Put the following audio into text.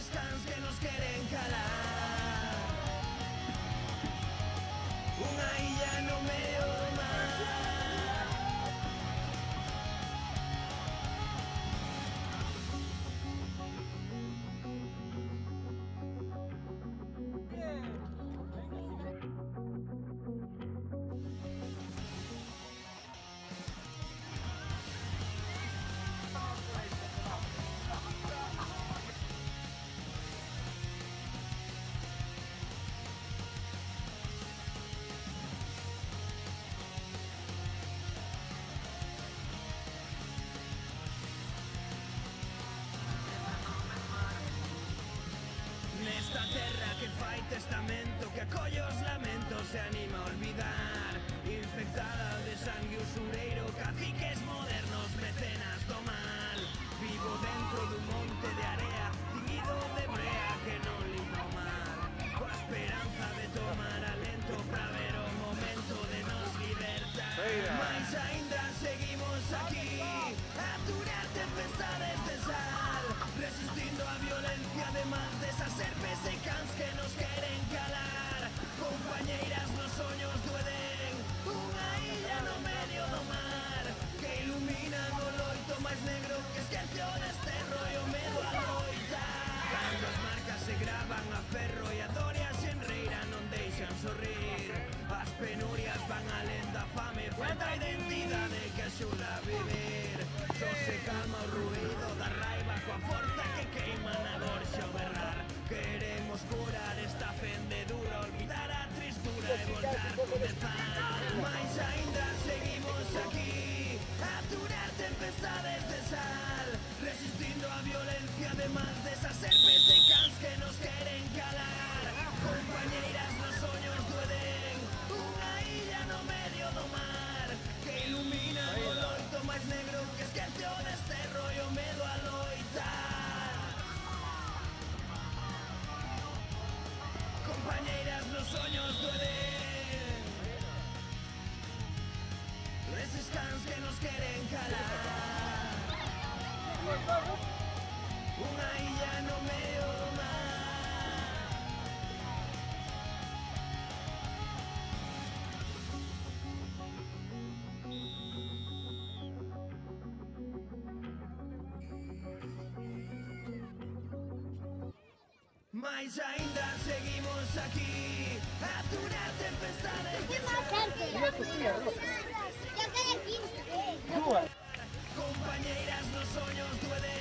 cans que nos queren calar. Unha illa no medio do mar. Nesta terra que fai testamento, que acolle os lamentos, se anima a olvidar. Infectada de sangue usureiro, caciques modernos, mecenas do mal. Vivo dentro dun monte de area, tiñido de brea que non limpa o mar. Coa esperanza de tomar alento pra ver o momento de nos libertar. Mais aínda seguimos aquí, a aturar tempestades de sal, resistindo a violencia de más desas serpes e cans que nos queren calar. Compañeiras nos soños do Edén, unha illa no medio do mar, que iluminan o loito máis negro que esquece o desterro e o medo a loitar. Cando as marcas se gravan a ferro e a dor e a xenreira non deixan sorrir, as penurias van alén da fame, falta a identidade que axuda a vivir. Só se calma o ruido da raiva coa forza que queima na dor xa o berrar. Queremos curar esta fendedura, olvidar a tristura e voltar a comenzar. Mais aínda seguimos aquí, a aturar tempestades de sal, resistindo a violencia de más desas serpes e cans que nos queren calar. Compañeiras nos soños do Edén, unha illa no medio do mar, que ilumina o loito máis negro que esquece o desterro e o medo a loitar. Compañeiras nos soños do Edén, eses cans que nos queren calar. Unha illa no medio do mar. Mais aínda seguimos aquí, a aturar tempestades de sal. Yo quedé 15. Compañeiras nos soños do Edén.